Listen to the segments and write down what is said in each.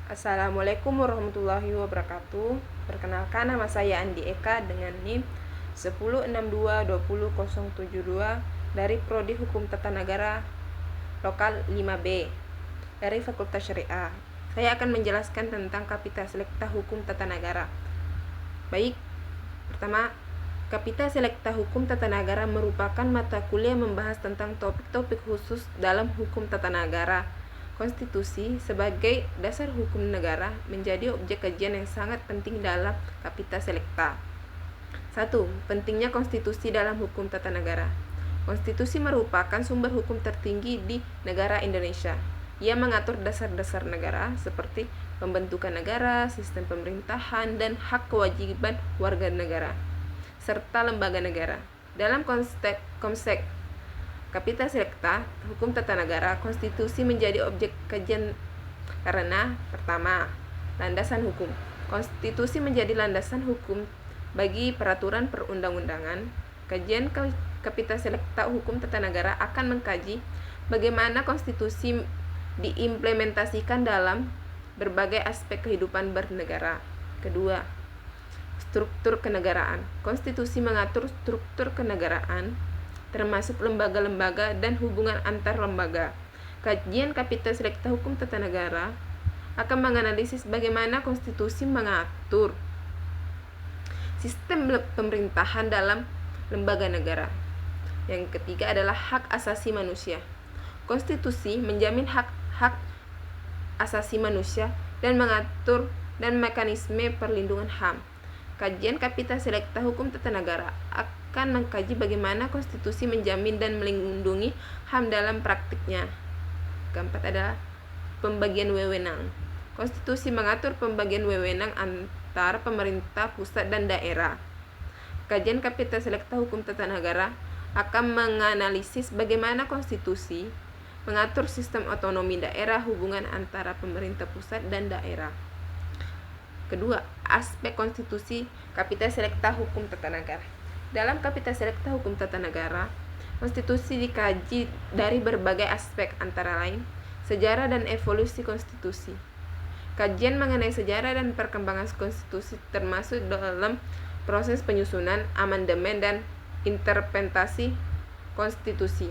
Assalamualaikum warahmatullahi wabarakatuh. Perkenalkan, nama saya Andi Eka dengan NIM 1622072 dari Prodi Hukum Tata Negara Lokal 5B dari Fakultas Syariah. Saya akan menjelaskan tentang Kapita Selekta Hukum Tata Negara. Baik, pertama, Kapita Selekta Hukum Tata Negara merupakan mata kuliah membahas tentang topik-topik khusus dalam hukum tata negara. Konstitusi sebagai dasar hukum negara menjadi objek kajian yang sangat penting dalam Kapita Selekta. 1. Pentingnya konstitusi dalam hukum tata negara. Konstitusi merupakan sumber hukum tertinggi di negara Indonesia. Ia mengatur dasar-dasar negara seperti pembentukan negara, sistem pemerintahan, dan hak kewajiban warga negara, serta lembaga negara. Dalam konsep Kapita Selekta Hukum Tata Negara, konstitusi menjadi objek kajian karena pertama, landasan hukum. Konstitusi menjadi landasan hukum bagi peraturan perundang-undangan. Kajian Kapita Selekta Hukum Tata Negara akan mengkaji bagaimana konstitusi diimplementasikan dalam berbagai aspek kehidupan bernegara. Kedua, struktur kenegaraan. Konstitusi mengatur struktur kenegaraan termasuk lembaga-lembaga dan hubungan antar lembaga. Kajian Kapita Selekta Hukum Tata Negara akan menganalisis bagaimana konstitusi mengatur sistem pemerintahan dalam lembaga negara. Yang ketiga adalah hak asasi manusia. Konstitusi menjamin hak asasi manusia dan mengatur dan mekanisme perlindungan HAM. Kajian Kapita Selekta Hukum Tata Negara akan mengkaji bagaimana konstitusi menjamin dan melindungi HAM dalam praktiknya. Keempat adalah pembagian wewenang. Konstitusi mengatur pembagian wewenang antar pemerintah pusat dan daerah. Kajian Kapita Selekta Hukum Tata Negara akan menganalisis bagaimana konstitusi mengatur sistem otonomi daerah, hubungan antara pemerintah pusat dan daerah. Kedua, aspek konstitusi Kapita Selekta Hukum Tata Negara. Dalam Kapita Selekta Hukum Tata Negara, konstitusi dikaji dari berbagai aspek, antara lain sejarah dan evolusi konstitusi. Kajian mengenai sejarah dan perkembangan konstitusi termasuk dalam proses penyusunan, amandemen, dan interpretasi konstitusi.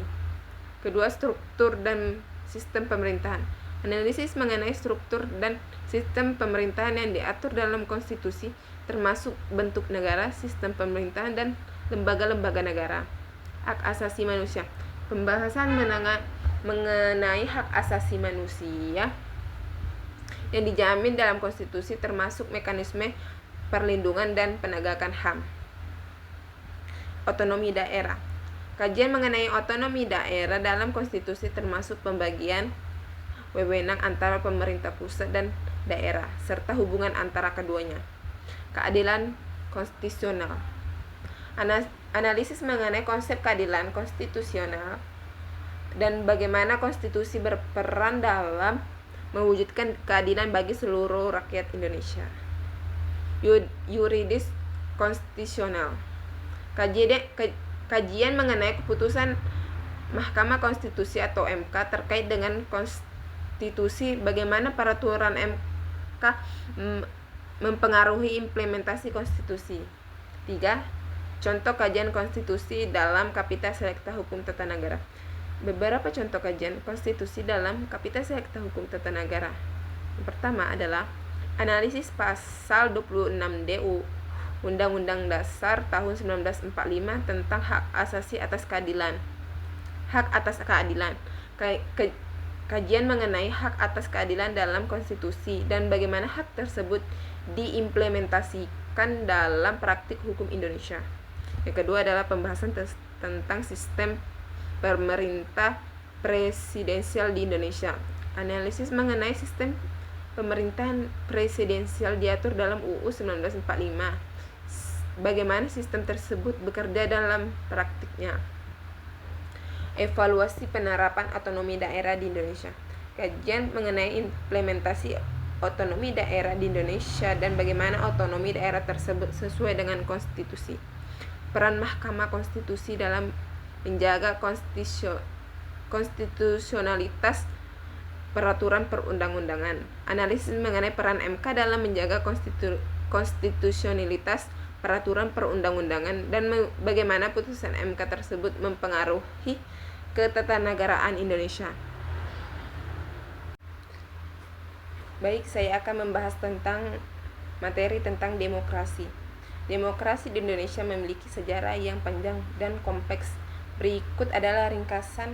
Kedua, struktur dan sistem pemerintahan. Analisis mengenai struktur dan sistem pemerintahan yang diatur dalam konstitusi, termasuk bentuk negara, sistem pemerintahan, dan lembaga-lembaga negara. Hak asasi manusia. Pembahasan mengenai hak asasi manusia yang dijamin dalam konstitusi, termasuk mekanisme perlindungan dan penegakan HAM. Otonomi daerah. Kajian mengenai otonomi daerah dalam konstitusi termasuk pembagian wewenang antara pemerintah pusat dan daerah, serta hubungan antara keduanya. Keadilan konstitusional. Analisis mengenai konsep keadilan konstitusional dan bagaimana konstitusi berperan dalam mewujudkan keadilan bagi seluruh rakyat Indonesia. Yuridis konstitusional. Kajian mengenai keputusan Mahkamah Konstitusi atau MK terkait dengan konstitusi, bagaimana peraturan MK mempengaruhi implementasi konstitusi. 3. Contoh kajian konstitusi dalam Kapita Selekta Hukum Tata Negara. Beberapa contoh kajian konstitusi dalam Kapita Selekta Hukum Tata Negara. Yang pertama adalah analisis pasal 26D Undang-Undang Dasar tahun 1945 tentang hak asasi atas keadilan. Hak atas keadilan. Kajian mengenai hak atas keadilan dalam konstitusi dan bagaimana hak tersebut diimplementasikan dalam praktik hukum Indonesia. Yang kedua adalah pembahasan tentang sistem pemerintah presidensial di Indonesia. Analisis mengenai sistem pemerintahan presidensial diatur dalam UU 1945. Bagaimana sistem tersebut bekerja dalam praktiknya. Evaluasi penerapan otonomi daerah di Indonesia. Kajian mengenai implementasi otonomi daerah di Indonesia dan bagaimana otonomi daerah tersebut sesuai dengan konstitusi. Peran Mahkamah Konstitusi dalam menjaga konstitusionalitas peraturan perundang-undangan. Analisis mengenai peran MK dalam menjaga konstitusionalitas peraturan perundang-undangan dan bagaimana putusan MK tersebut mempengaruhi ketatanegaraan Indonesia. Baik, saya akan membahas tentang materi tentang demokrasi. Demokrasi di Indonesia memiliki sejarah yang panjang dan kompleks. Berikut adalah ringkasannya.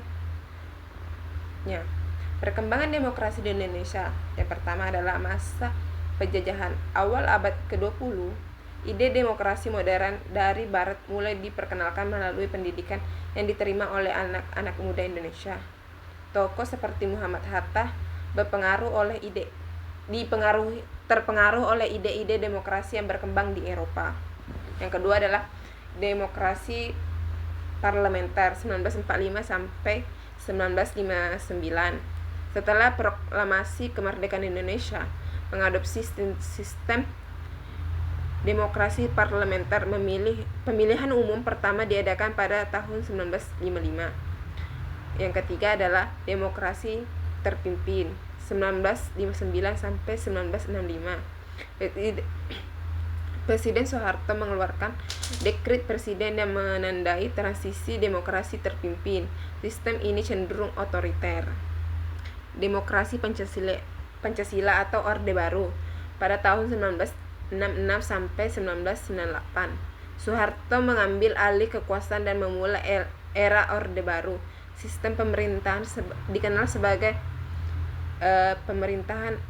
Perkembangan demokrasi di Indonesia. Yang pertama adalah masa penjajahan. Awal abad ke-20, ide demokrasi modern dari Barat mulai diperkenalkan melalui pendidikan yang diterima oleh anak-anak muda Indonesia. Tokoh seperti Muhammad Hatta terpengaruh oleh ide-ide demokrasi yang berkembang di Eropa. Yang kedua adalah demokrasi parlementer 1945 sampai 1959. Setelah proklamasi kemerdekaan Indonesia mengadopsi sistem demokrasi parlementer, pemilihan umum pertama diadakan pada tahun 1955. Yang ketiga adalah demokrasi terpimpin 1959 sampai 1965. Presiden Soeharto mengeluarkan dekret presiden yang menandai transisi demokrasi terpimpin. Sistem ini cenderung otoriter. Demokrasi Pancasila atau Orde Baru pada tahun 1966 sampai 1998. Soeharto mengambil alih kekuasaan dan memulai era Orde Baru. Sistem pemerintahan dikenal sebagai pemerintahan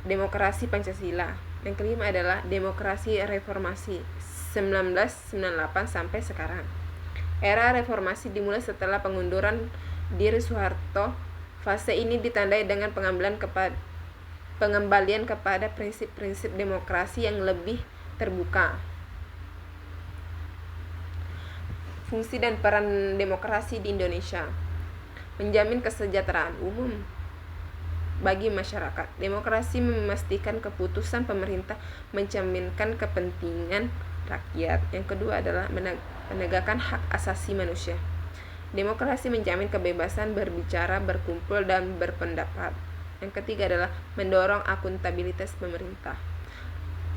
demokrasi Pancasila. Yang kelima adalah demokrasi reformasi 1998 sampai sekarang. Era reformasi dimulai setelah pengunduran diri Soeharto. Fase ini ditandai dengan pengembalian kepada prinsip-prinsip demokrasi yang lebih terbuka. Fungsi dan peran demokrasi di Indonesia. Menjamin kesejahteraan umum bagi masyarakat. Demokrasi memastikan keputusan pemerintah mencerminkan kepentingan rakyat. Yang kedua adalah menegakkan hak asasi manusia. Demokrasi menjamin kebebasan berbicara, berkumpul, dan berpendapat. Yang ketiga adalah mendorong akuntabilitas pemerintah.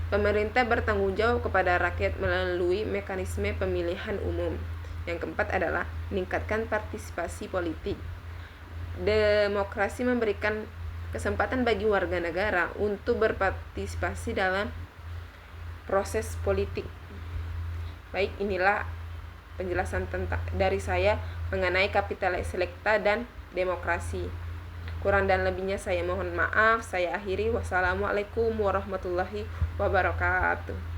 Pemerintah bertanggung jawab kepada rakyat melalui mekanisme pemilihan umum. Yang keempat adalah meningkatkan partisipasi politik. Demokrasi memberikan kesempatan bagi warga negara untuk berpartisipasi dalam proses politik. Baik, inilah penjelasan dari saya mengenai Kapitalis Selekta dan demokrasi. Kurang dan lebihnya saya mohon maaf. Saya akhiri. Wassalamualaikum warahmatullahi wabarakatuh.